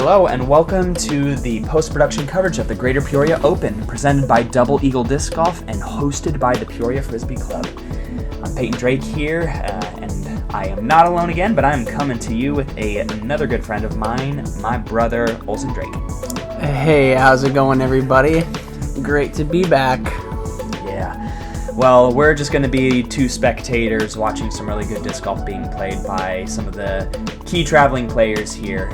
Hello and welcome to the post-production coverage of the Greater Peoria Open, presented by Double Eagle Disc Golf and hosted by the Peoria Frisbee Club. I'm Peyton Drake here, and I am not alone again, but I'm coming to you with another good friend of mine, my brother, Olson Drake. Hey, how's it going, everybody? Great to be back. Yeah. Well, we're just going to be two spectators watching some really good disc golf being played by some of the key traveling players here.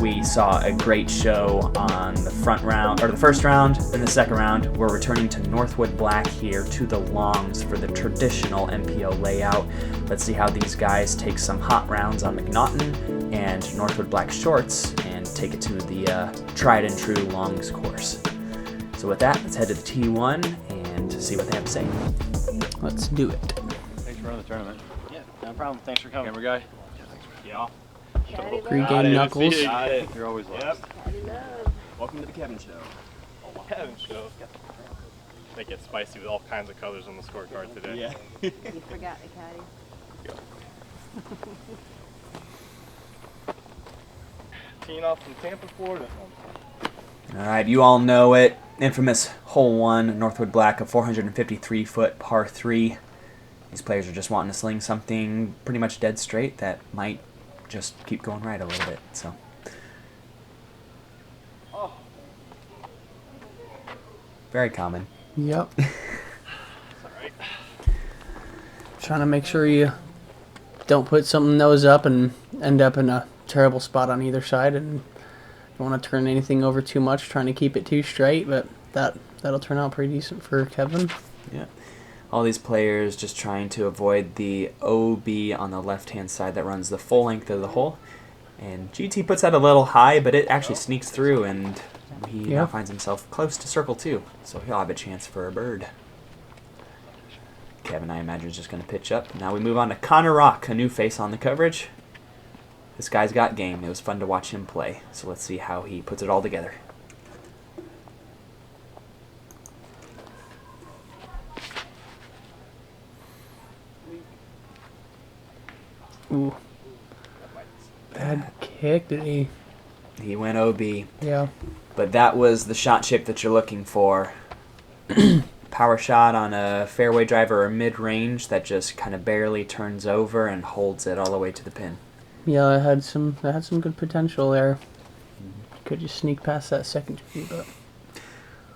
We saw a great show on the first round and the second round. We're returning to Northwood Black here to the longs for the traditional MPO layout. Let's see how these guys take some hot rounds on McNaughton and Northwood Black shorts and take it to the tried and true longs course. So with that, let's head to the T1 and see what they have to say. Let's do it. Thanks for running the tournament. Yeah, no problem. Thanks for coming. Camera guy. Yeah, thanks for y'all. Pre-game knuckles. Got it. You're always Yep. last. Welcome to the Kevin Show. Kevin show. They get spicy with all kinds of colors on the scorecard today. Yeah. You forgot the caddy. Teeing off from Tampa, Florida. All right, you all know it. Infamous hole 1, Northwood Black, a 453-foot par 3. These players are just wanting to sling something pretty much dead straight that might just keep going right a little bit. So, very common. Yep. All right. Trying to make sure you don't put something nose up and end up in a terrible spot on either side, and don't want to turn anything over too much, trying to keep it too straight, but that'll turn out pretty decent for Kevin. Yeah. All these players just trying to avoid the OB on the left-hand side that runs the full length of the hole. And GT puts that a little high, but it actually sneaks through, and he now finds himself close to circle 2. So he'll have a chance for a bird. Kevin, I imagine, is just going to pitch up. Now we move on to Connor Rock, a new face on the coverage. This guy's got game. It was fun to watch him play. So let's see how he puts it all together. Ooh. Bad kick, did he? He went OB. Yeah. But that was the shot shape that you're looking for. Power shot on a fairway driver or mid-range that just kind of barely turns over and holds it all the way to the pin. Yeah, it had some good potential there. Could just sneak past that second tree, but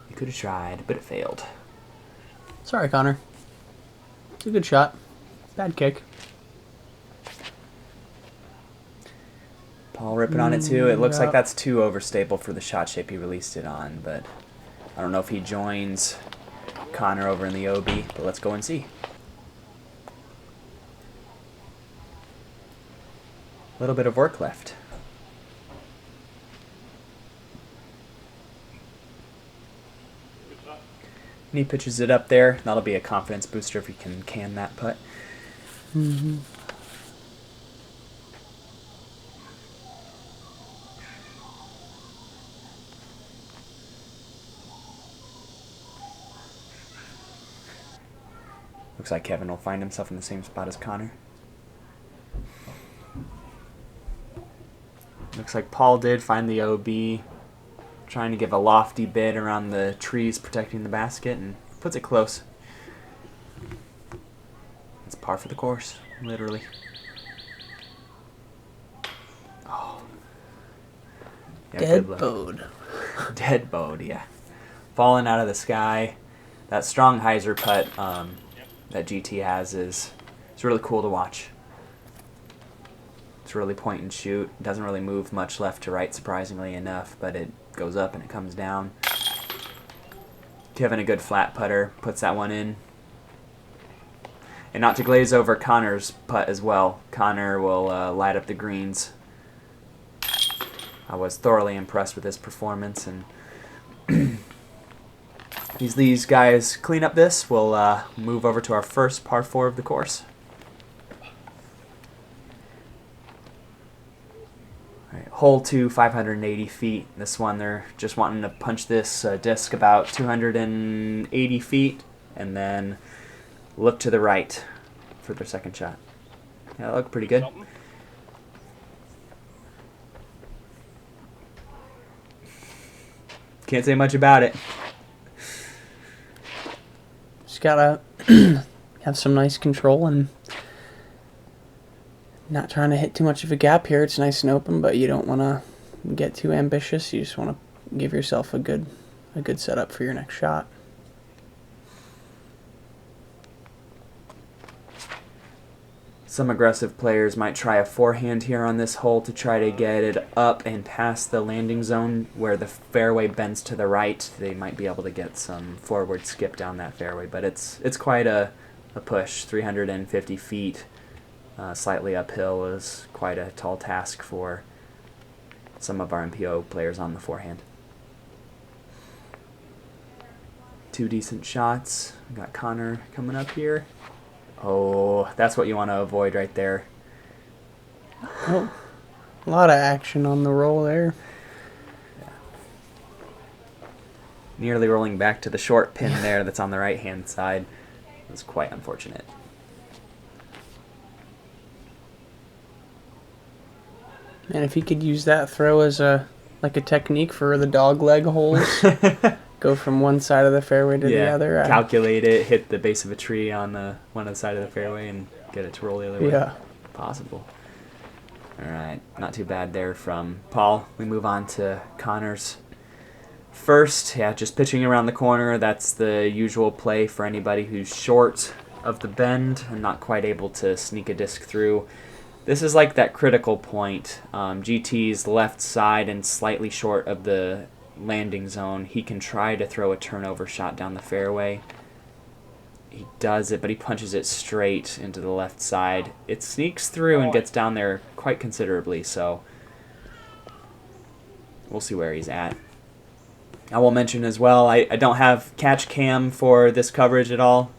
You could have tried, but it failed. sorry, Connor. It's a good shot. Bad kick. Paul ripping on it too. It looks Yeah. like that's too overstable for the shot shape he released it on, but I don't know if he joins Connor over in the OB, but let's go and see. A little bit of work left. And he pitches it up there. That'll be a confidence booster if he can that putt. Mm-hmm. Looks like Kevin will find himself in the same spot as Connor. Looks like Paul did find the OB, trying to give a lofty bid around the trees protecting the basket, and puts it close. It's par for the course, literally. Oh. Yeah, Dead good luck. bowed. Dead bowed, yeah. Falling out of the sky. That strong hyzer putt that GT has it's really cool to watch. It's really point and shoot. It doesn't really move much left to right, surprisingly enough, but it goes up and it comes down. Kevin, a good flat putter, puts that one in. And not to glaze over Connor's putt as well. Connor will light up the greens. I was thoroughly impressed with his performance, and these guys clean up this. We'll move over to our first par 4 of the course. All right, hole 2, 580 feet. This one, they're just wanting to punch this disc about 280 feet and then look to the right for their second shot. Yeah, that looked pretty good. Can't say much about it. Just gotta have some nice control and not trying to hit too much of a gap here. It's nice and open, but you don't want to get too ambitious. You just want to give yourself a good setup for your next shot. Some aggressive players might try a forehand here on this hole to try to get it up and past the landing zone where the fairway bends to the right. They might be able to get some forward skip down that fairway, but it's quite a push. 350 feet, slightly uphill is quite a tall task for some of our MPO players on the forehand. 2 decent shots. We got Connor coming up here. Oh, that's what you want to avoid right there. Oh, a lot of action on the roll there. Nearly rolling back to the short pin there that's on the right-hand side. It was quite unfortunate. And if he could use that throw as a technique for the dog leg holes, go from one side of the fairway to the other. Calculate it, hit the base of a tree on one of the side of the fairway, and get it to roll the other way. Yeah. Possible. All right, not too bad there from Paul. We move on to Connor's first. Yeah, just pitching around the corner. That's the usual play for anybody who's short of the bend and not quite able to sneak a disc through. This is like that critical point. GT's left side and slightly short of the landing zone. He can try to throw a turnover shot down the fairway. He does it, but he punches it straight into the left side. It sneaks through and gets down there quite considerably, so we'll see where he's at. I will mention as well, I don't have catch cam for this coverage at all.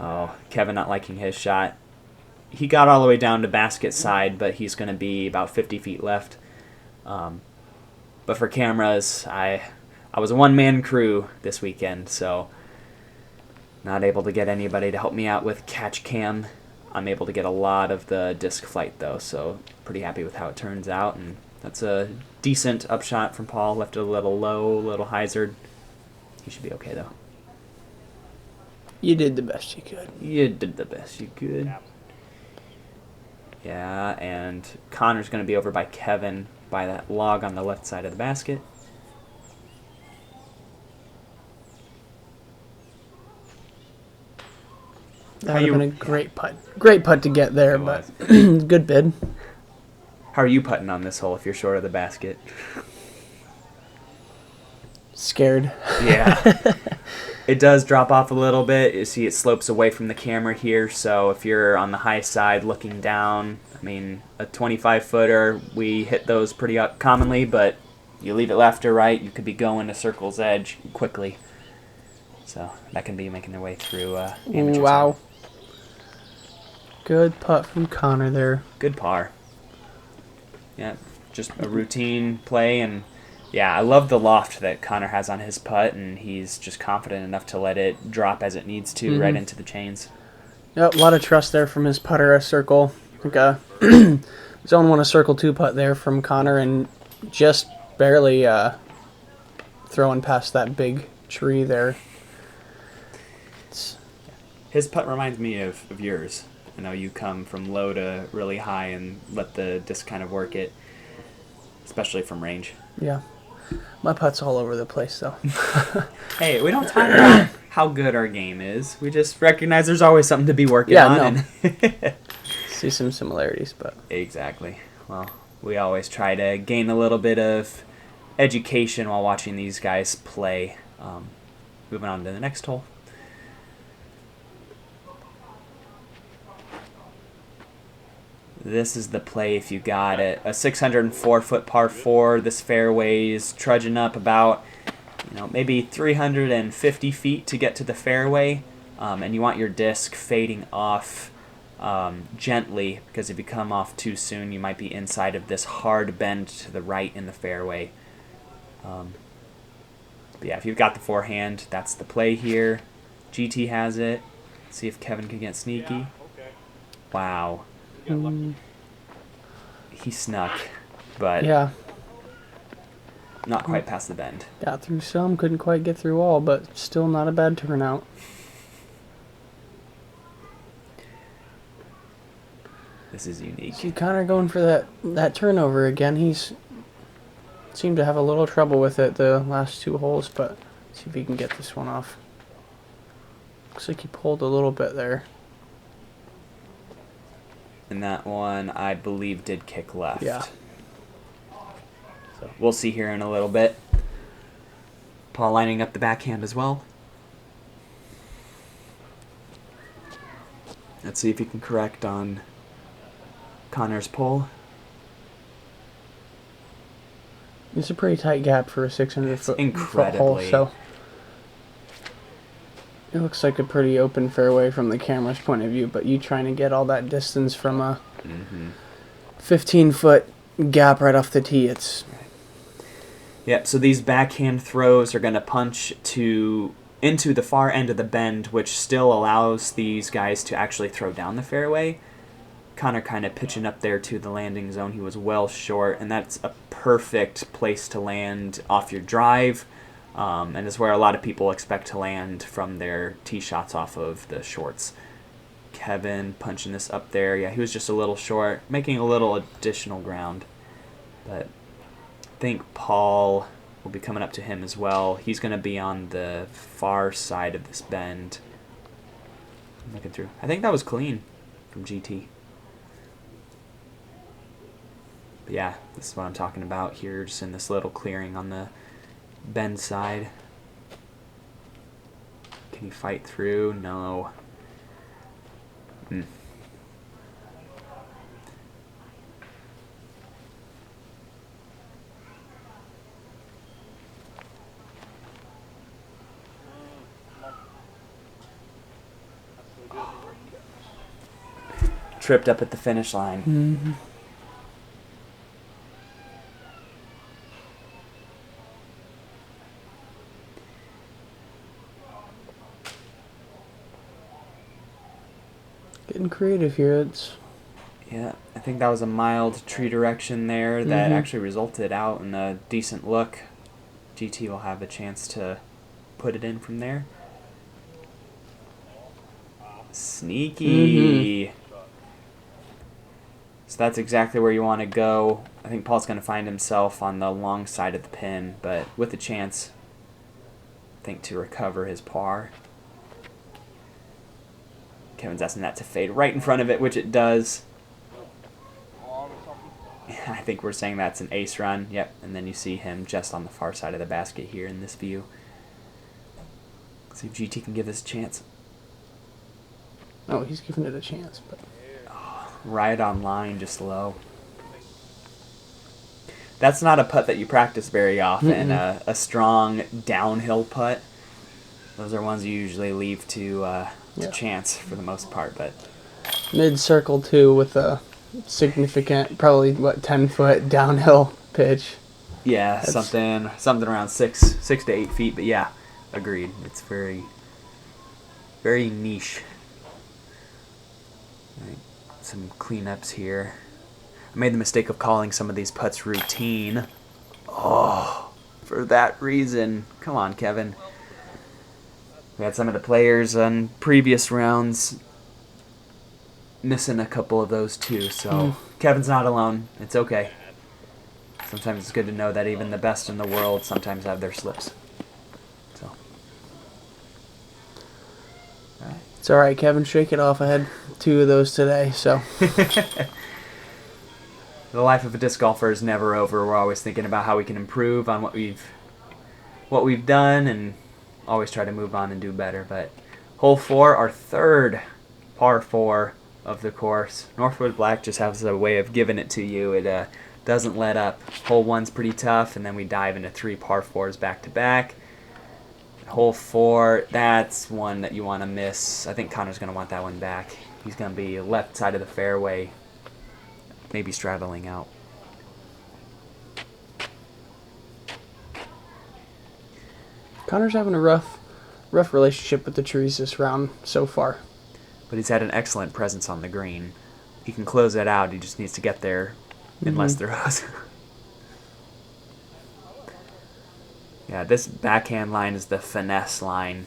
Oh, Kevin not liking his shot. He got all the way down to basket side, but he's going to be about 50 feet left. But for cameras, I was a one-man crew this weekend, so not able to get anybody to help me out with catch cam. I'm able to get a lot of the disc flight, though, so pretty happy with how it turns out. And that's a decent upshot from Paul. Left it a little low, a little hyzered. He should be okay, though. You did the best you could. You did the best you could. Yeah, and Connor's going to be over by Kevin by that log on the left side of the basket. That would have been a great putt. Great putt to get there, but good bid. How are you putting on this hole if you're short of the basket? Scared. Yeah. It does drop off a little bit. You see it slopes away from the camera here, so if you're on the high side looking down, I mean, a 25-footer, we hit those pretty commonly, but you leave it left or right, you could be going to circle's edge quickly. So that can be making their way through amateur. Wow. side. Good putt from Connor there. Good par. Yeah, just a routine play, and yeah, I love the loft that Connor has on his putt, and he's just confident enough to let it drop as it needs to, right into the chains. Yep, a lot of trust there from his putter, a circle. I think zone 1 a circle 2 putt there from Connor, and just barely throwing past that big tree there. His putt reminds me of yours. I know you come from low to really high and let the disc kind of work it, especially from range. Yeah. My putt's all over the place, though. Hey, we don't talk about how good our game is. We just recognize there's always something to be working on. No. See some similarities, but... Exactly. Well, we always try to gain a little bit of education while watching these guys play. Moving on to the next hole. This is the play if you got it. A 604-foot par 4. This fairway is trudging up about, maybe 350 feet to get to the fairway. And you want your disc fading off gently, because if you come off too soon, you might be inside of this hard bend to the right in the fairway. But yeah, if you've got the forehand, that's the play here. GT has it. See if Kevin can get sneaky. Yeah, okay. Wow. He snuck, but Yeah. not quite past the bend. Got through some, couldn't quite get through all, but still not a bad turnout. This is unique. See Connor going for that turnover again. He's seemed to have a little trouble with it the last 2 holes, but let's see if he can get this one off. Looks like he pulled a little bit there. And that one, I believe, did kick left. Yeah. So we'll see here in a little bit. Paul lining up the backhand as well. Let's see if he can correct on Connor's pull. It's a pretty tight gap for a 600-foot incredibly. hole, so it looks like a pretty open fairway from the camera's point of view, but you trying to get all that distance from a 15-foot gap right off the tee, it's... Yep, so these backhand throws are going to punch into the far end of the bend, which still allows these guys to actually throw down the fairway. Connor kind of pitching up there to the landing zone. He was well short, and that's a perfect place to land off your drive, and is where a lot of people expect to land from their tee shots off of the shorts. Kevin punching this up there. Yeah, he was just a little short, making a little additional ground. But I think Paul will be coming up to him as well. He's going to be on the far side of this bend. I'm looking through. I think that was clean from GT. But yeah, this is what I'm talking about here, just in this little clearing on the bend side. Can he fight through? No. Tripped up at the finish line. Mm-hmm. Getting creative here. Yeah, I think that was a mild tree direction there that actually resulted out in a decent look. GT will have a chance to put it in from there. Sneaky. So that's exactly where you want to go. I think Paul's going to find himself on the long side of the pin, but with a chance, I think, to recover his par. Kevin's asking that to fade right in front of it, which it does. I think we're saying that's an ace run. Yep, and then you see him just on the far side of the basket here in this view. Let's see if GT can give this a chance. Oh, he's giving it a chance, but Right on line, just low. That's not a putt that you practice very often. A strong downhill putt. Those are ones you usually leave to chance for the most part. But mid-circle too, with a significant, probably 10-foot downhill pitch. yeah, something around 6 to 8 feet. But yeah, agreed. It's very, very niche. Right. Some cleanups here. I made the mistake of calling some of these putts routine. Oh, for that reason. Come on, Kevin. We had some of the players on previous rounds missing a couple of those too, so Kevin's not alone. It's okay. Sometimes it's good to know that even the best in the world sometimes have their slips. So. All right. It's all right, Kevin. Shake it off. I had 2 of those today, so. The life of a disc golfer is never over. We're always thinking about how we can improve on what we've done, and always try to move on and do better. But hole 4, our third par 4 of the course. Northwood Black just has a way of giving it to you. It doesn't let up. Hole 1's pretty tough, and then we dive into 3 par 4s back to back. Hole 4, that's one that you want to miss. I think Connor's going to want that one back. He's going to be left side of the fairway, maybe straddling out. Connor's having a rough relationship with the trees this round so far. But he's had an excellent presence on the green. He can close that out. He just needs to get there in less throws. Yeah, this backhand line is the finesse line.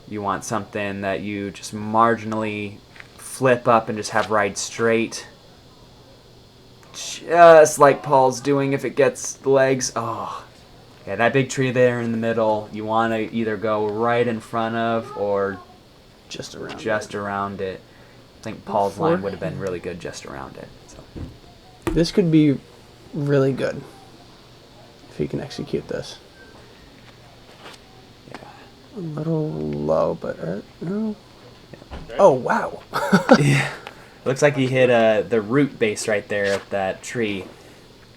You want something that you just marginally flip up and just have ride straight. Just like Paul's doing if it gets the legs. Oh, yeah, that big tree there in the middle, you want to either go right in front of or Just around. around it. I think Paul's line would have been really good just around it. So. This could be really good if he can execute this. Yeah. A little low, but no. Oh wow! Yeah. Looks like he hit the root base right there at that tree.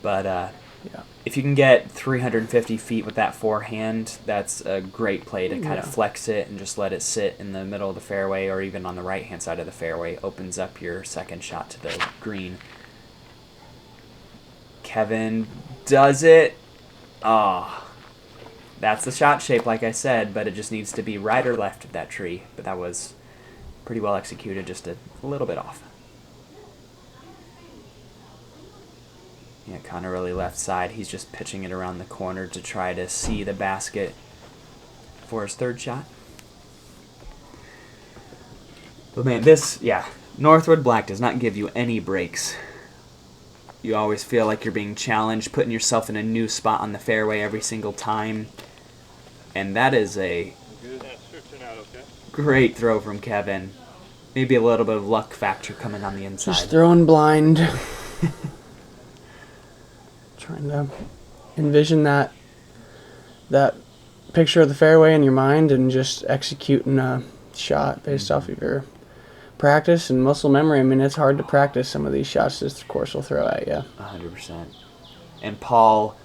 But Yeah. if you can get 350 feet with that forehand, that's a great play to kind of flex it and just let it sit in the middle of the fairway or even on the right-hand side of the fairway. Opens up your second shot to the green. Kevin does it. Oh, that's the shot shape, like I said, but it just needs to be right or left of that tree. But that was pretty well executed, just a little bit off. Yeah, Connor really left side. He's just pitching it around the corner to try to see the basket for his third shot. But man, Northwood Black does not give you any breaks. You always feel like you're being challenged, putting yourself in a new spot on the fairway every single time. And that is a great throw from Kevin. Maybe a little bit of luck factor coming on the inside. Just throwing blind. Trying to envision that picture of the fairway in your mind and just executing a shot based off of your practice and muscle memory. I mean, it's hard to practice some of these shots this course will throw at you. 100%. And Paul,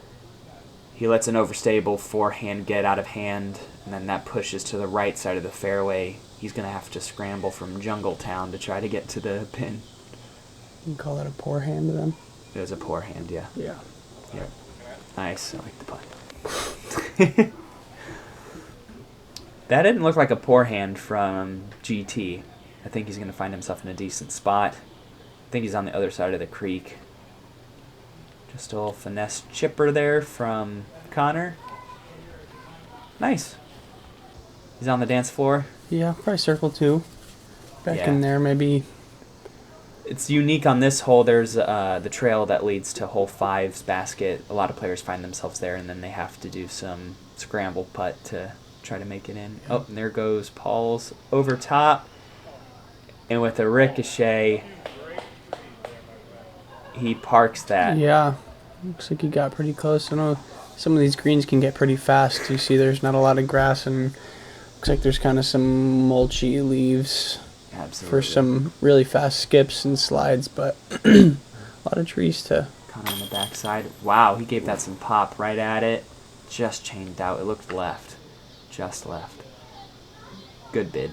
he lets an overstable forehand get out of hand, and then that pushes to the right side of the fairway. He's going to have to scramble from Jungle Town to try to get to the pin. You can call that a poor hand to them. It was a poor hand, yeah. Yeah. Yeah. Nice. I like the putt. That didn't look like a poor hand from GT. I think he's going to find himself in a decent spot. I think he's on the other side of the creek. Just a little finesse chipper there from Connor. Nice. He's on the dance floor. Yeah, probably circle two. Back Yeah. in there, maybe. It's unique on this hole. There's the trail that leads to hole 5's basket. A lot of players find themselves there, and then they have to do some scramble putt to try to make it in. Oh, and there goes Paul's over top. And with a ricochet, he parks that. Yeah. Looks like he got pretty close. I know some of these greens can get pretty fast. You see there's not a lot of grass, and looks like there's kind of some mulchy leaves. Absolutely. For some really fast skips and slides, but a lot of trees to... Kind of on the backside. Wow, he gave that some pop right at it. Just chained out. It looked left. Just left. Good bid.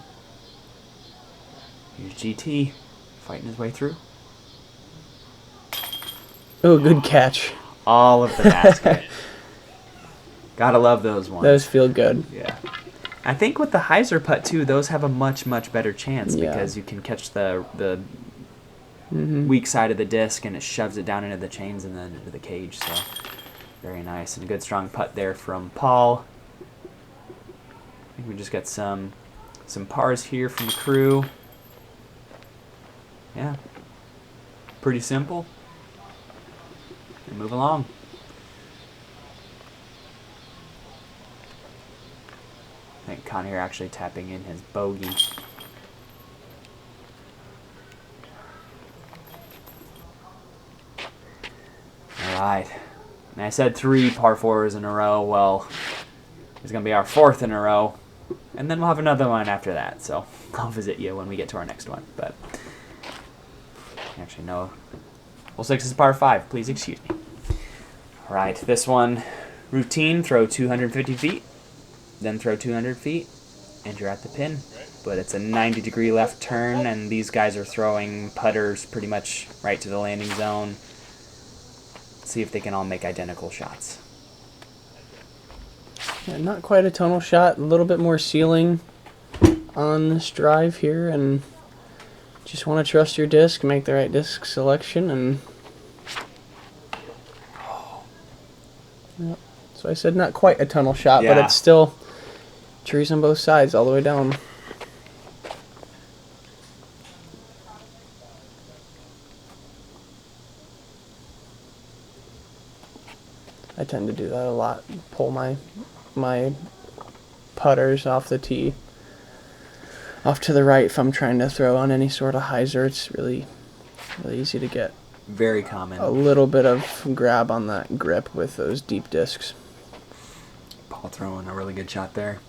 Here's GT fighting his way through. Oh, good catch. All of the basket. Gotta love those ones. Those feel good. Yeah. I think with the hyzer putt too, those have a much better chance Yeah. because you can catch the weak side of the disc and it shoves it down into the chains and then into the cage. So very nice and a good strong putt there from Paul. I think we just got some pars here from the crew. Yeah, pretty simple. And move along. I think Connor actually tapping in his bogey. Alright. And I said 3 par 4s in a row. Well, it's going to be our 4th in a row. And then we'll have another one after that. So I'll visit you when we get to our next one. But actually, no. Hole 6 is par 5. Please excuse me. Alright, this one, routine, throw 250 feet. Then throw 200 feet, and you're at the pin. But it's a 90-degree left turn, and these guys are throwing putters pretty much right to the landing zone. See if they can all make identical shots. Yeah, not quite a tonal shot. A little bit more ceiling on this drive here, and just want to trust your disc, make the right disc selection, and... Yep, So I said not quite a tunnel shot, but Yeah. it's still trees on both sides all the way down. I tend to do that a lot. Pull my putters off the tee, off to the right if I'm trying to throw on any sort of hyzer. It's really easy to get Very common. a little bit of grab on that grip with those deep discs. Paul throwing a really good shot there.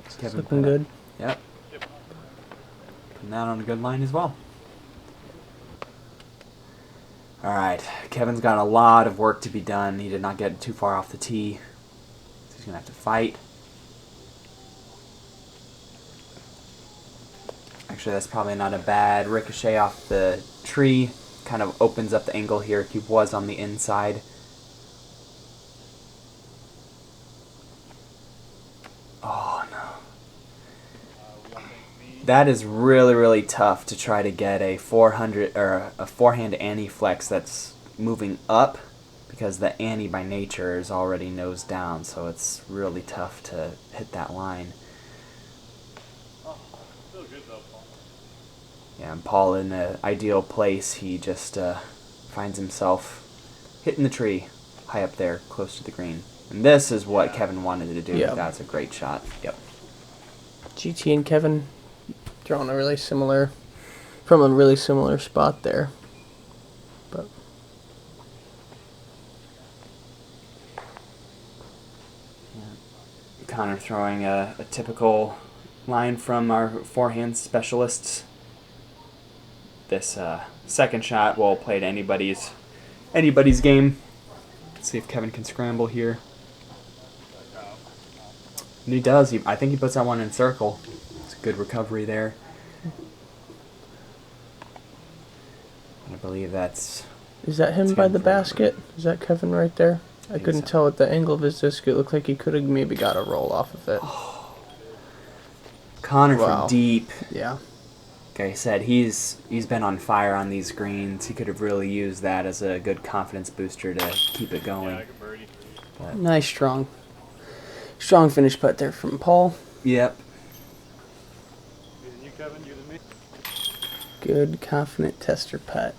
It's Kevin looking put up- good. Yep. Putting that on a good line as well. Alright, Kevin's got a lot of work to be done. He did not get too far off the tee. So he's going to have to fight. Actually, that's probably not a bad ricochet off the tree. Kind of opens up the angle here. He was on the inside. Oh, no. That is really, really tough to try to get a 400 or a forehand ante flex that's moving up, because the ante by nature is already nose down, so it's really tough to hit that line. Still good though, Paul. Yeah, and Paul in an ideal place, he just finds himself hitting the tree high up there, close to the green. And this is what Kevin wanted to do. Yeah. That's a great shot. Yep. GT and Kevin throwing from a really similar spot there. But Connor throwing a typical line from our forehand specialists. This second shot will play to anybody's game. Let's see if Kevin can scramble here. And he does. I think he puts that one in circle. It's a good recovery there. I believe that's... is that him It's by him the from- basket? Is that Kevin right there? I think couldn't so. tell at the angle of his disc. It looked like he could have maybe got a roll off of it. Connor Wow. from deep. Yeah. Like I said, he's been on fire on these greens. He could have really used that as a good confidence booster to keep it going. Yeah, like a birdie. Nice, strong finish putt there from Paul. Yep. You than you, Kevin? You than me? Good, confident tester putt.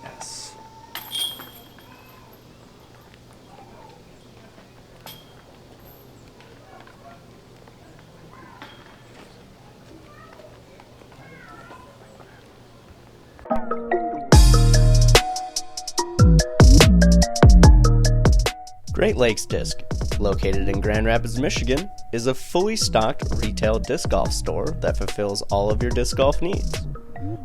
Yes. Great Lakes Disc, located in Grand Rapids, Michigan, is a fully stocked retail disc golf store that fulfills all of your disc golf needs.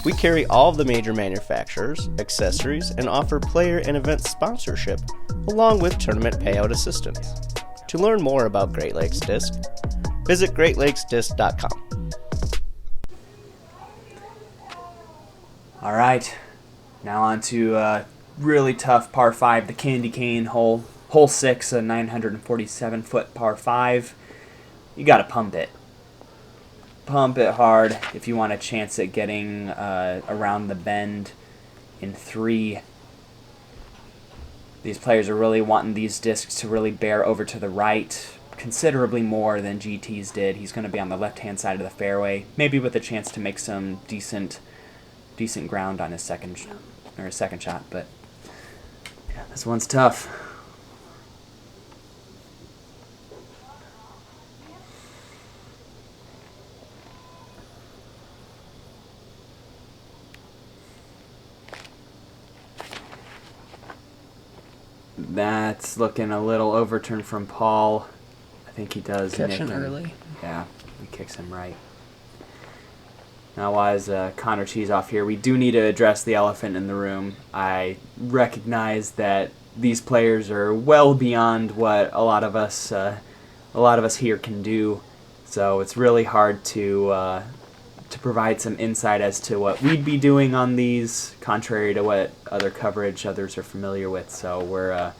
We carry all of the major manufacturers, accessories, and offer player and event sponsorship, along with tournament payout assistance. To learn more about Great Lakes Disc, visit greatlakesdisc.com. All right. Now on to a really tough par 5, the Candy Cane hole. Hole 6, a 947-foot par 5. You got to pump it. Pump it hard if you want a chance at getting around the bend in 3. These players are really wanting these discs to really bear over to the right considerably more than GT's did. He's going to be on the left-hand side of the fairway, maybe with a chance to make some decent ground on his second shot, but yeah, this one's tough. That's looking a little overturned from Paul. I think he does Catching nick him. early. Yeah, he kicks him right. Now, as Connor tees off here, we do need to address the elephant in the room. I recognize that these players are well beyond what a lot of us here can do. So it's really hard to provide some insight as to what we'd be doing on these, contrary to what other coverage others are familiar with. So we're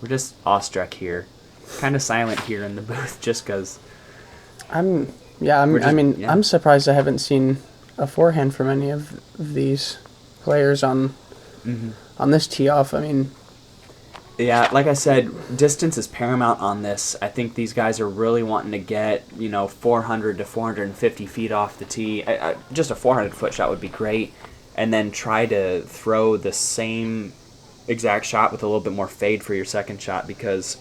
just awestruck here. kind of silent here in the booth just because. I'm surprised I haven't seen a forehand from any of these players on this tee off. I mean, yeah, like I said, distance is paramount on this. I think these guys are really wanting to get 400 to 450 feet off the tee. Just a 400-foot shot would be great, and then try to throw the same exact shot with a little bit more fade for your second shot, because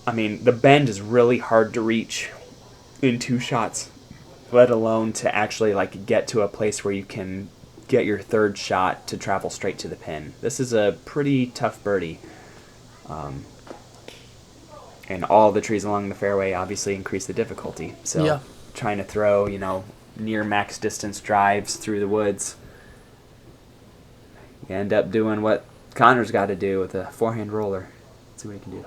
I mean the bend is really hard to reach in 2 shots, let alone to actually get to a place where you can get your third shot to travel straight to the pin. This is a pretty tough birdie. And all the trees along the fairway obviously increase the difficulty. So yeah. Trying to throw, near max distance drives through the woods, you end up doing what Connor's got to do with a forehand roller. Let's see what he can do.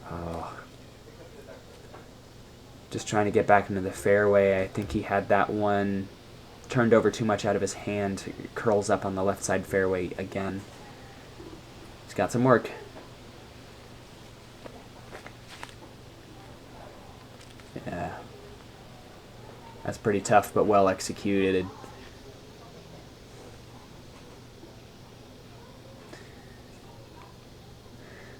Oh. Just trying to get back into the fairway. I think he had that one turned over too much out of his hand. It curls up on the left side fairway again. He's got some work. Yeah. That's pretty tough, but well executed.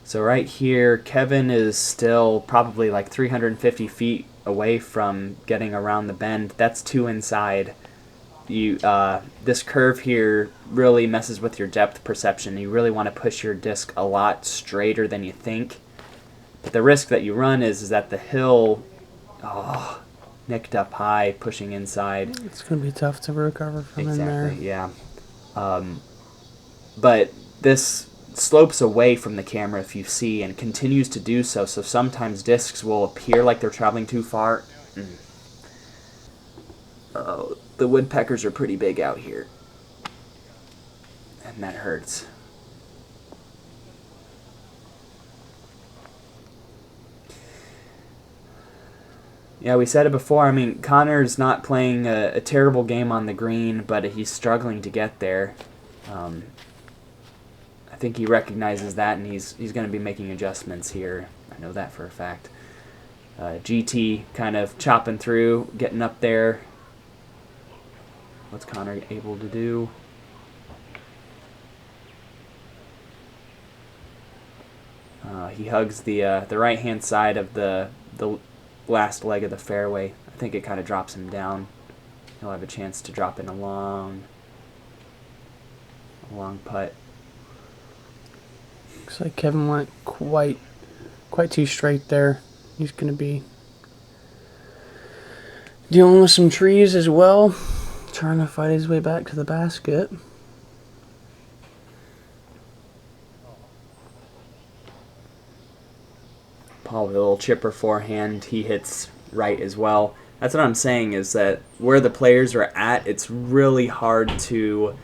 So right here, Kevin is still probably 350 feet away from getting around the bend. That's 2 inside. This curve here really messes with your depth perception. You really want to push your disc a lot straighter than you think. But the risk that you run is that the hill, nicked up high, pushing inside. It's going to be tough to recover from in there. Exactly, yeah. But this slopes away from the camera if you see, and continues to do so. So sometimes discs will appear like they're traveling too far. Oh, the woodpeckers are pretty big out here, and that hurts. Yeah, we said it before. I mean, Connor's not playing a terrible game on the green, but he's struggling to get there. I think he recognizes that, and he's going to be making adjustments here. I know that for a fact. GT kind of chopping through, getting up there. What's Connor able to do? He hugs the right-hand side of the last leg of the fairway. I think it kind of drops him down. He'll have a chance to drop in a long putt. Looks like Kevin went quite too straight there. He's going to be dealing with some trees as well, trying to fight his way back to the basket. Paul with a little chipper forehand. He hits right as well. That's what I'm saying, is that where the players are at, it's really hard to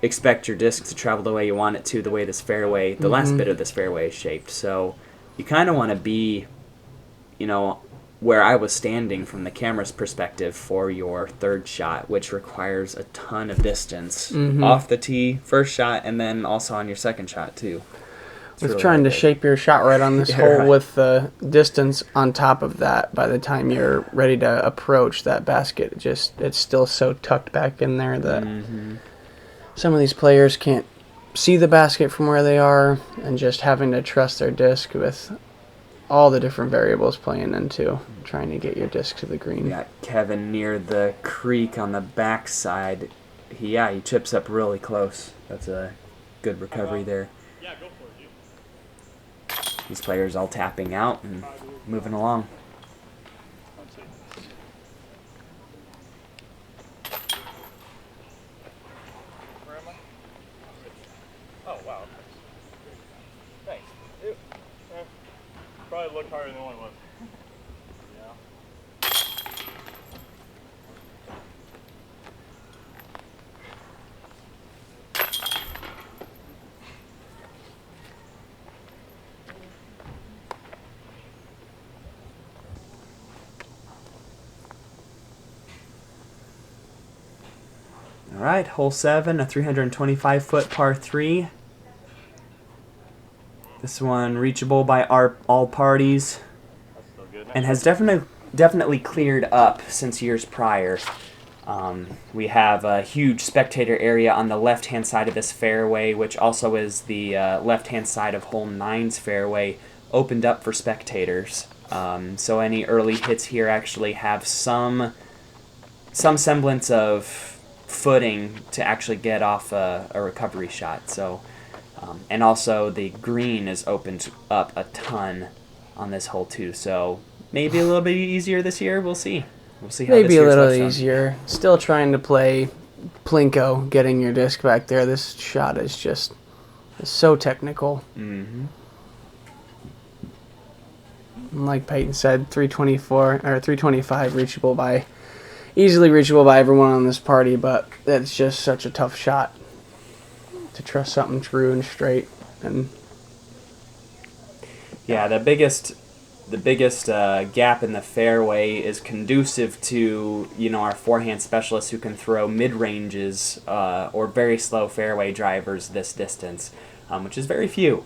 expect your disc to travel the way you want it to, the way this fairway, the last bit of this fairway is shaped. So you kind of want to be, where I was standing from the camera's perspective for your third shot, which requires a ton of distance off the tee, first shot, and then also on your second shot too. With really trying to shape your shot right on this hole with the distance on top of that, by the time you're ready to approach that basket, it's still so tucked back in there that some of these players can't see the basket from where they are, and just having to trust their disc with all the different variables playing into trying to get your disc to the green. We got Kevin near the creek on the backside. He chips up really close. That's a good recovery there. Yeah, go for it, dude. These players all tapping out and moving along. Where am I? Oh, wow. Thanks. Probably looked harder than what it was. All right, hole 7, a 325-foot par 3. This one reachable by all parties, That's still good. and has definitely cleared up since years prior. We have a huge spectator area on the left-hand side of this fairway, which also is the left-hand side of hole 9's fairway, opened up for spectators. So any early hits here actually have some semblance of footing to actually get off a recovery shot. So, and also the green is opened up a ton on this hole too. So maybe a little bit easier this year. We'll see. We'll see how Maybe this a year's little left on. easier. Still trying to play Plinko, getting your disc back there. This shot is just so technical. Mm-hmm. And like Peyton said, 324 or 325 easily reachable by everyone on this party, but that's just such a tough shot to trust something true and straight. And Yeah, the biggest gap in the fairway is conducive to our forehand specialists who can throw mid ranges or very slow fairway drivers this distance, which is very few.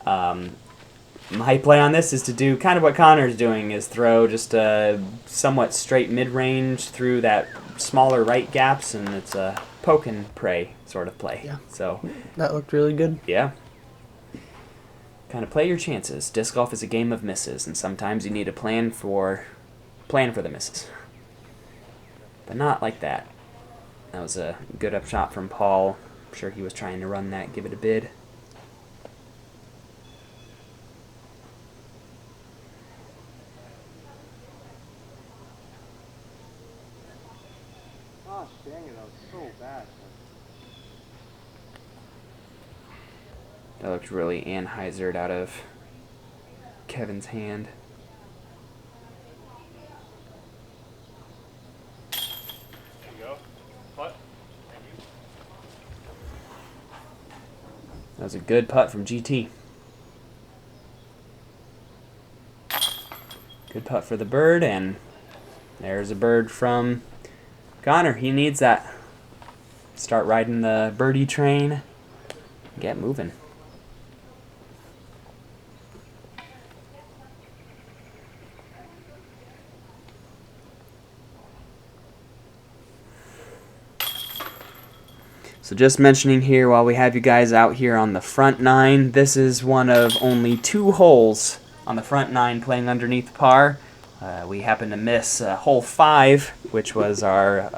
My play on this is to do kind of what Connor's doing, is throw just a somewhat straight mid range through that smaller right gaps, and it's a poke and pray sort of play. Yeah. So that looked really good. yeah. Kind of play your chances. Disc golf is a game of misses, and sometimes you need to plan for the misses. But not like that. That was a good up shot from Paul. I'm sure he was trying to run that, give it a bid. Gosh dang it, that was so bad. That looked really Anheusered out of Kevin's hand. There you go. Putt. That was a good putt from GT. Good putt for the bird, and there's a bird from Connor. He needs that. Start riding the birdie train. Get moving. So just mentioning here, while we have you guys out here on the front nine, this is one of only 2 holes on the front nine playing underneath par. We happened to miss hole 5, which was our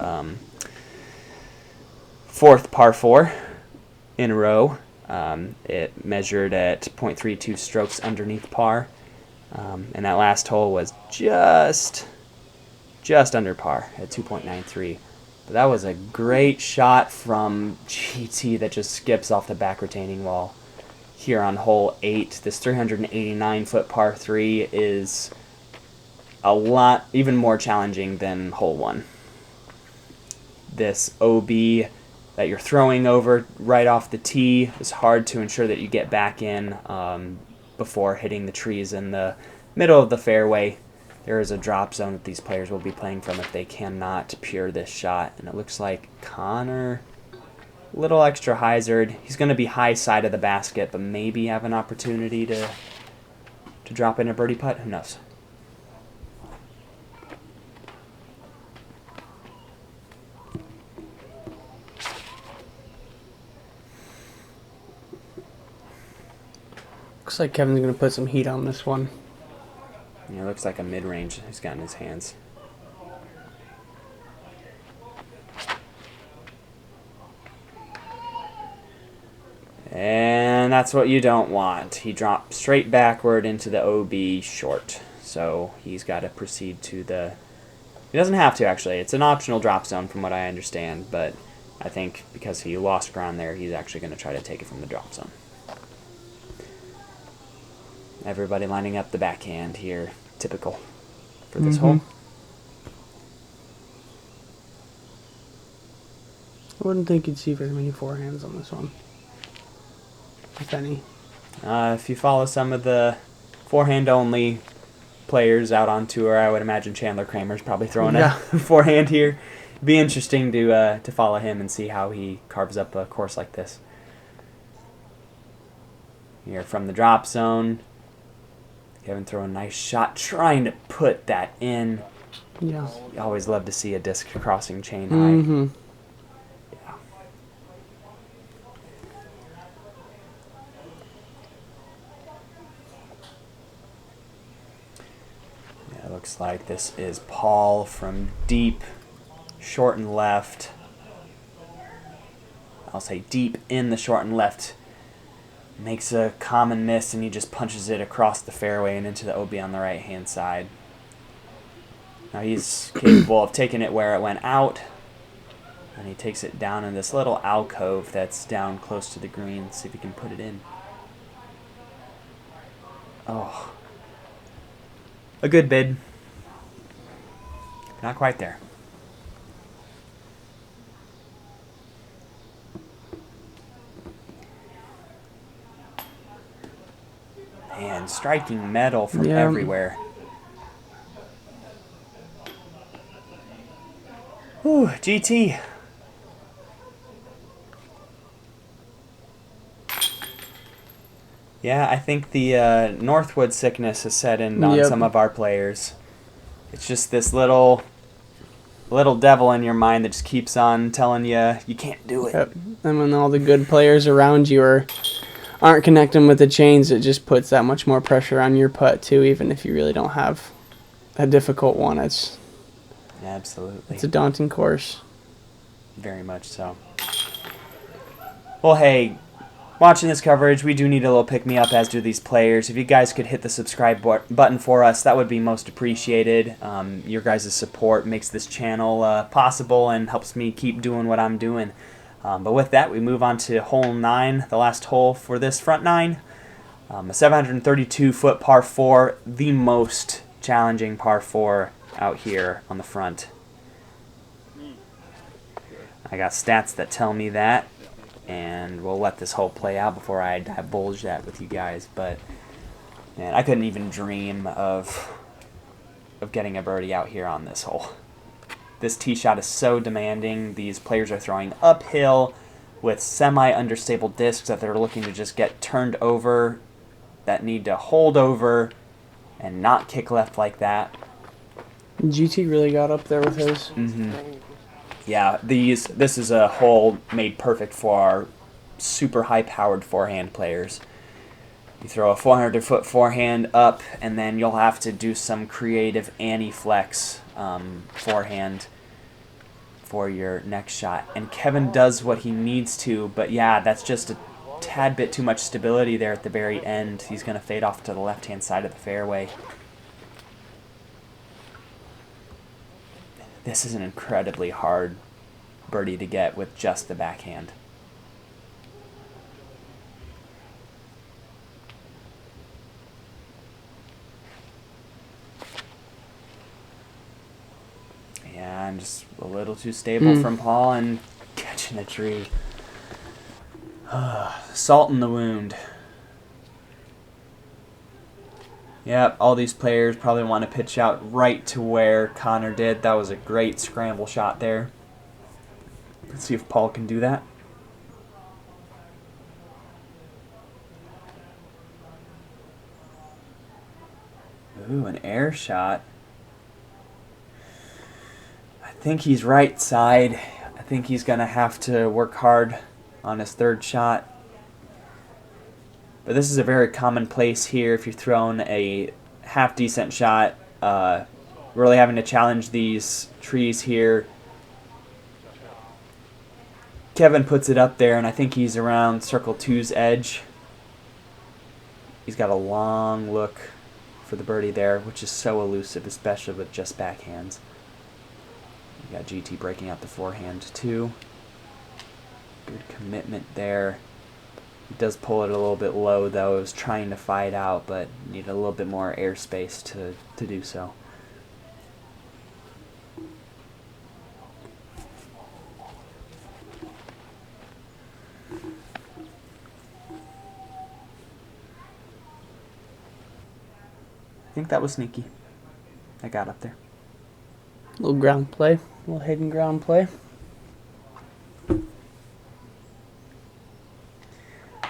4th par 4 in a row. It measured at 0.32 strokes underneath par. And that last hole was just under par at 2.93. But that was a great shot from GT that just skips off the back retaining wall here on hole 8. This 389-foot par 3 is a lot, even more challenging than hole 1. This OB that you're throwing over right off the tee is hard to ensure that you get back in before hitting the trees in the middle of the fairway. There is a drop zone that these players will be playing from if they cannot pure this shot. And it looks like Connor, a little extra hyzered. He's going to be high side of the basket, but maybe have an opportunity to drop in a birdie putt. Who knows? Looks like Kevin's going to put some heat on this one. Yeah, it looks like a mid-range he's got in his hands. And that's what you don't want. He dropped straight backward into the OB short. So he's got to proceed to the... He doesn't have to, actually. It's an optional drop zone from what I understand. But I think because he lost ground there, he's actually going to try to take it from the drop zone. Everybody lining up the backhand here. Typical for this hole. I wouldn't think you'd see very many forehands on this one, if any. If you follow some of the forehand-only players out on tour, I would imagine Chandler Kramer's probably throwing a forehand here. It'd be interesting to follow him and see how he carves up a course like this. Here from the drop zone. Kevin throwing a nice shot, trying to put that in. Yeah. You always love to see a disc crossing chain high. Mm-hmm. Yeah. Yeah, it looks like this is Paul from deep, short and left. I'll say deep in the short and left. Makes a common miss, and he just punches it across the fairway and into the OB on the right-hand side. Now he's capable of taking it where it went out, and he takes it down in this little alcove that's down close to the green. See if he can put it in. Oh. A good bid. Not quite there. And striking metal from everywhere. Ooh, GT. Yeah, I think the Northwood sickness has set in on some of our players. It's just this little devil in your mind that just keeps on telling you you can't do it. Yep. And when all the good players around you aren't connecting with the chains, it just puts that much more pressure on your putt too, even if you really don't have a difficult one. Absolutely. It's a daunting course. Very much so. Well, hey, watching this coverage, we do need a little pick-me-up, as do these players. If you guys could hit the subscribe button for us, that would be most appreciated. Your guys' support makes this channel possible and helps me keep doing what I'm doing. But with that, we move on to hole 9, the last hole for this front 9. A 732-foot par 4, the most challenging par 4 out here on the front. I got stats that tell me that, and we'll let this hole play out before I divulge that with you guys. But man, I couldn't even dream of getting a birdie out here on this hole. This tee shot is so demanding. These players are throwing uphill with semi-understable discs that they're looking to just get turned over, that need to hold over and not kick left like that. GT really got up there with his. Mm-hmm. Yeah, this is a hole made perfect for our super high-powered forehand players. You throw a 400-foot forehand up, and then you'll have to do some creative anti-flex forehand for your next shot. And Kevin does what he needs to, but yeah, that's just a tad bit too much stability there at the very end. He's going to fade off to the left-hand side of the fairway. This is an incredibly hard birdie to get with just the backhand. Yeah, I'm just a little too stable from Paul and catching a tree. Salt in the wound. Yep, all these players probably want to pitch out right to where Connor did. That was a great scramble shot there. Let's see if Paul can do that. Ooh, an air shot. I think he's right side. I think he's going to have to work hard on his third shot. But this is a very common place here if you're throwing a half-decent shot. Really having to challenge these trees here. Kevin puts it up there, and I think he's around Circle 2's edge. He's got a long look for the birdie there, which is so elusive, especially with just backhands. You got GT breaking out the forehand, too. Good commitment there. He does pull it a little bit low, though. It was trying to fight out, but needed a little bit more airspace to do so. I think that was sneaky. I got up there. Little ground play, little hidden ground play.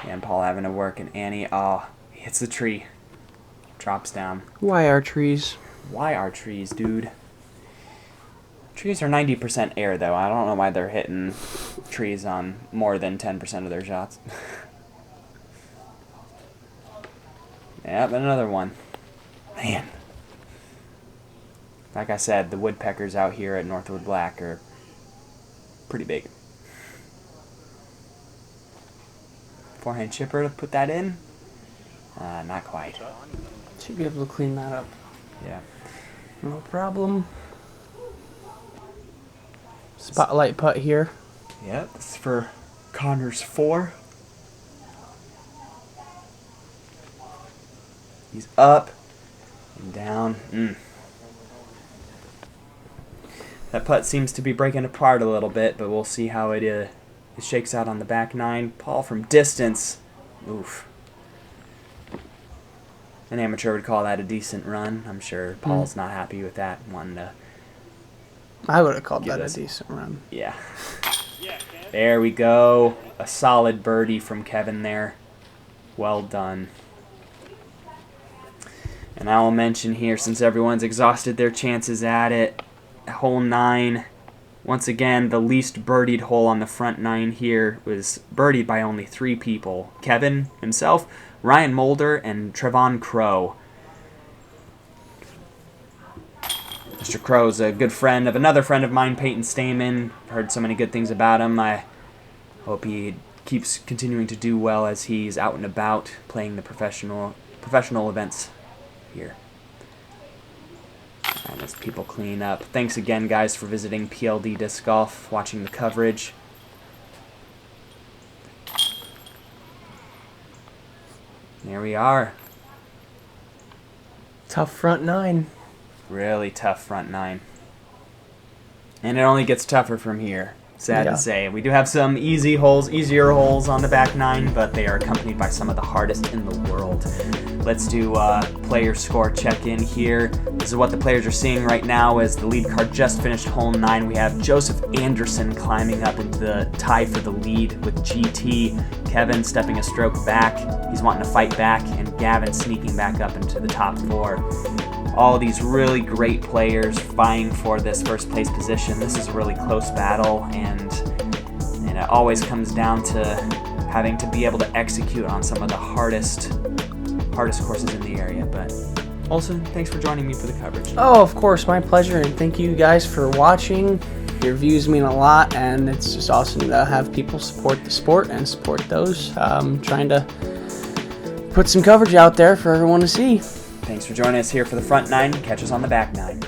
And Paul having to work, and Annie, oh, he hits the tree. Drops down. Why are trees? Why are trees, dude? Trees are 90% air, though. I don't know why they're hitting trees on more than 10% of their shots. Yep, another one. Man. Like I said, the woodpeckers out here at Northwood Black are pretty big. Forehand chipper to put that in? Not quite. Should be able to clean that up. Yeah. No problem. Spotlight putt here. Yep, this is for Connor's 4. He's up and down. That putt seems to be breaking apart a little bit, but we'll see how it shakes out on the back 9. Paul from distance. Oof. An amateur would call that a decent run. I'm sure Paul's not happy with that. I would have called Give that us- a decent run. Yeah. There we go. A solid birdie from Kevin there. Well done. And I will mention here, since everyone's exhausted their chances at it, hole 9, once again, the least birdied hole on the front 9 here was birdied by only 3 people. Kevin himself, Ryan Mulder, and Trevon Crow. Mr. Crow's a good friend of another friend of mine, Peyton Stamen. I've heard so many good things about him. I hope he keeps continuing to do well as he's out and about playing the professional events here. And as people clean up. Thanks again, guys, for visiting PLD Disc Golf, watching the coverage. There we are. Tough front 9. Really tough front 9. And it only gets tougher from here. Sad Yeah. to say. We do have some easier holes on the back 9, but they are accompanied by some of the hardest in the world. Let's do a player score check-in here. This is what the players are seeing right now as the lead card just finished hole 9. We have Joseph Anderson climbing up into the tie for the lead with GT. Kevin stepping a stroke back. He's wanting to fight back. And Gavin sneaking back up into the top 4. All these really great players vying for this first place position. This is a really close battle, and it always comes down to having to be able to execute on some of the hardest courses in the area. But Olsen, thanks for joining me for the coverage. Oh, of course, my pleasure, and thank you guys for watching. Your views mean a lot, and it's just awesome to have people support the sport and support those. Trying to put some coverage out there for everyone to see. Thanks for joining us here for the front 9. Catch us on the back 9.